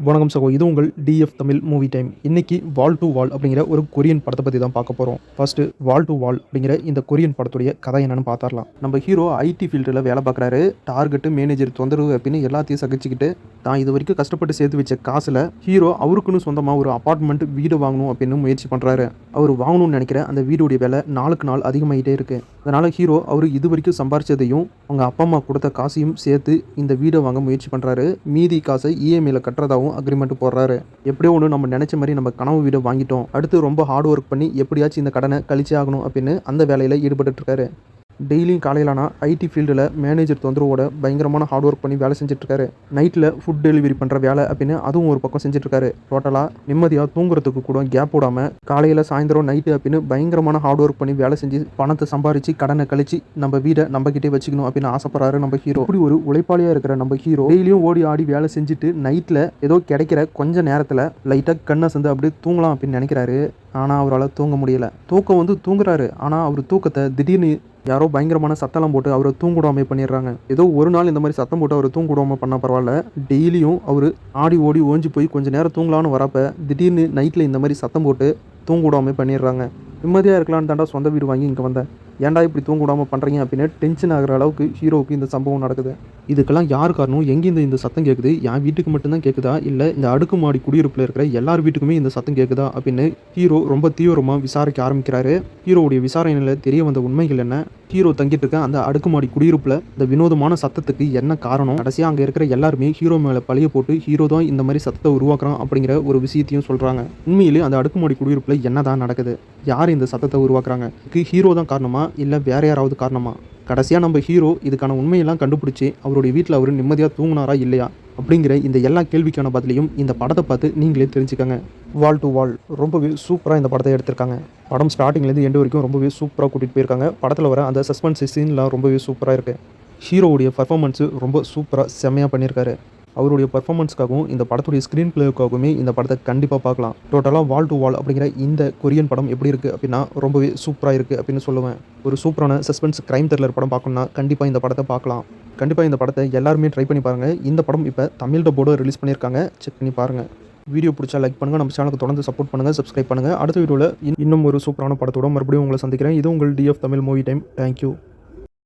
வணக்கம் சகோ, இது உங்கள் டிஎஃப் தமிழ் மூவி டைம். இன்னைக்கு வால் டு வால் அப்படிங்கிற ஒரு கொரியன் படத்தை பற்றி தான் பார்க்க போகிறோம். ஃபர்ஸ்ட் வால் டு வால் அப்படிங்கிற இந்த கொரியன் படத்துடைய கதை என்னன்னு பார்த்துடலாம். நம்ம ஹீரோ ஐடி ஃபீல்டில் வேலை பார்க்குறாரு. டார்கெட்டு, மேனேஜர் தொந்தரவு அப்படின்னு எல்லாத்தையும் சகிச்சுக்கிட்டு தான் இது வரைக்கும் கஷ்டப்பட்டு சேர்த்து வச்ச காசில் ஹீரோ அவருக்குன்னு சொந்தமாக ஒரு அப்பார்ட்மெண்ட் வீடு வாங்கணும் அப்படின்னு முயற்சி பண்ணுறாரு. அவர் வாங்கணும்னு நினைக்கிற அந்த வீடுடைய விலை நாளுக்கு நாள் அதிகமாகிட்டே இருக்குது. அதனால் ஹீரோ அவர் இது வரைக்கும் சம்பாரிச்சதையும் அவங்க அப்பா அம்மா கொடுத்த காசையும் சேர்த்து இந்த வீடை வாங்க முயற்சி பண்ணுறாரு. மீதி காசை இஎம்ஐயில் கட்டுறதாகவும் அக்ரிமெண்ட் போடுறாரு. எப்படியோ ஒன்று நம்ம நினச்ச மாதிரி நம்ம கனவு வீடை வாங்கிட்டோம், அடுத்து ரொம்ப ஹார்ட் ஒர்க் பண்ணி எப்படியாச்சும் இந்த கடனை கழிச்சே ஆகணும் அப்படின்னு அந்த வேலையில் ஈடுபட்டு இருக்காரு. டெய்லியும் காலையிலானா ஐடி ஃபீல்டில் மேனேஜர் தொந்தரவோட பயங்கரமான ஹார்ட் ஒர்க் பண்ணி வேலை செஞ்சுட்ருக்காரு. நைட்டில் ஃபுட் டெலிவரி பண்ணுற வேலை அப்படின்னு அதுவும் ஒரு பக்கம் செஞ்சுட்ருக்காரு. டோட்டலாக நிம்மதியாக தூங்குறதுக்கு கூட கேப் விடாமல் காலையில் சாயந்தரம் நைட்டு அப்படின்னு பயங்கரமான ஹார்ட் ஒர்க் பண்ணி வேலை செஞ்சு பணத்தை சம்பாரித்து கடனை கழிச்சு நம்ம வீடை நம்மக்கிட்டே வச்சுக்கணும் அப்படின்னு ஆசைப்படுறாரு நம்ம ஹீரோ. இப்படி ஒரு உழைப்பாளியாக இருக்கிற நம்ம ஹீரோ டெய்லியும் ஓடி ஆடி வேலை செஞ்சுட்டு நைட்டில் ஏதோ கிடைக்கிற கொஞ்ச நேரத்தில் லைட்டாக கண்ணை சந்து அப்படியே தூங்கலாம் அப்படின்னு நினைக்கிறாரு. ஆனால் அவரால் தூங்க முடியல. தூக்கம் தூங்குறாரு. ஆனால் அவர் தூக்கத்தை திடீர்னு யாரோ பயங்கரமான சத்தம்லாம் போட்டு அவரை தூங்கிடாமல் பண்ணிடுறாங்க. ஏதோ ஒரு நாள் இந்த மாதிரி சத்தம் போட்டு அவரை தூங்கிடாமல் பண்ணால் பரவாயில்ல, டெய்லியும் அவர் ஆடி ஓடி ஓஞ்சி போய் கொஞ்சம் நேரம் தூங்கலான்னு வரப்போ திடீர்னு நைட்டில் இந்த மாதிரி சத்தம் போட்டு தூங்கிடாமல் பண்ணிடுறாங்க. நிம்மதியாக இருக்கலான்னு தாண்டா சொந்த வீடு வாங்கி இங்கே வந்தேன், ஏன்டா இப்படி தூங்க விடாமல் பண்ணுறீங்க அப்படின்னு டென்ஷன் ஆகிற அளவுக்கு ஹீரோவுக்கு இந்த சம்பவம் நடக்குது. இதுக்கெல்லாம் யார் காரணம்? எங்கேருந்து இந்த சத்தம் கேட்குது? என் வீட்டுக்கு மட்டும்தான் கேட்குதா, இல்லை இந்த அடுக்குமாடி குடியிருப்பில் இருக்கிற எல்லார் வீட்டுக்குமே இந்த சத்தம் கேட்குதா அப்படின்னு ஹீரோ ரொம்ப தீவிரமாக விசாரிக்க ஆரம்பிக்கிறாரு. ஹீரோவுடைய விசாரணையில் தெரிய வந்த உண்மைகள் என்ன, ஹீரோ தங்கிட்டு இருக்க அந்த அடுக்குமாடி குடியிருப்பில் இந்த வினோதமான சத்தத்துக்கு என்ன காரணம், கடைசியாக அங்கே இருக்கிற எல்லாருமே ஹீரோ மேலே பழிய போட்டு ஹீரோ தான் இந்த மாதிரி சத்தத்தை உருவாக்குறான் அப்படிங்கிற ஒரு விஷயத்தையும் சொல்கிறாங்க. உண்மையிலே அந்த அடுக்குமாடி குடியிருப்பில் என்ன தான் நடக்குது, யார் இந்த சத்தத்தை உருவாக்குறாங்க, ஹீரோ தான் காரணமா இல்லை வேற யாராவது காரணமா? கடைசியாக நம்ம ஹீரோ இதுக்கான உண்மையெல்லாம் கண்டுபிடிச்சி அவருடைய வீட்டில் அவர் நிம்மதியாக தூங்கினாரா இல்லையா அப்படிங்கிற இந்த எல்லா கேள்விக்கான பதிலையும் இந்த படத்தை பார்த்து நீங்களே தெரிஞ்சுக்கங்க. வால் டு வால் ரொம்பவே சூப்பராக இந்த படத்தை எடுத்திருக்காங்க. படம் ஸ்டார்டிங்லேருந்து எண்டு வரைக்கும் ரொம்பவே சூப்பராக கூட்டிகிட்டு போயிருக்காங்க. படத்தில் வர அந்த சஸ்பென்ஸ் சீன்லாம் ரொம்பவே சூப்பராக இருக்குது. ஹீரோவுடைய பர்ஃபார்மன்ஸு ரொம்ப சூப்பராக செம்மையாக பண்ணியிருக்காரு. அவருடைய பர்ஃபார்மன்ஸ்க்காகவும் இந்த படத்துடைய ஸ்க்ரீன் பிளேவுக்காகவுமே இந்த படத்தை கண்டிப்பாக பார்க்கலாம். டோட்டலாக வால் டு வால் அப்படிங்கிற இந்த கொரியன் படம் எப்படி இருக்குது அப்படின்னா ரொம்பவே சூப்பராக இருக்குது அப்படின்னு சொல்லுவேன். ஒரு சூப்பரான சஸ்பென்ஸ் கிரைம் த்ரில்லர் படம் பார்க்கணுன்னா கண்டிப்பாக இந்த படத்தை பார்க்கலாம். கண்டிப்பாக இந்த படத்தை எல்லாருமே ட்ரை பண்ணி பாருங்கள். இந்த படம் இப்போ தமிழ் டப்போட ரிலீஸ் பண்ணியிருக்காங்க, செக் பண்ணி பாருங்கள். வீடியோ பிடிச்சா லைக் பண்ணுங்கள், நம்ம சேனலுக்கு தொடர்ந்து சப்போர்ட் பண்ணுங்கள், சப்ஸ்கிரைப் பண்ணுங்கள். அடுத்த வீடியோவில் இன்னும் ஒரு சூப்பரான படத்தோட மறுபடியும் உங்களை சந்திக்கிறேன். இது உங்கள் TF Tamil movie time. Thank you.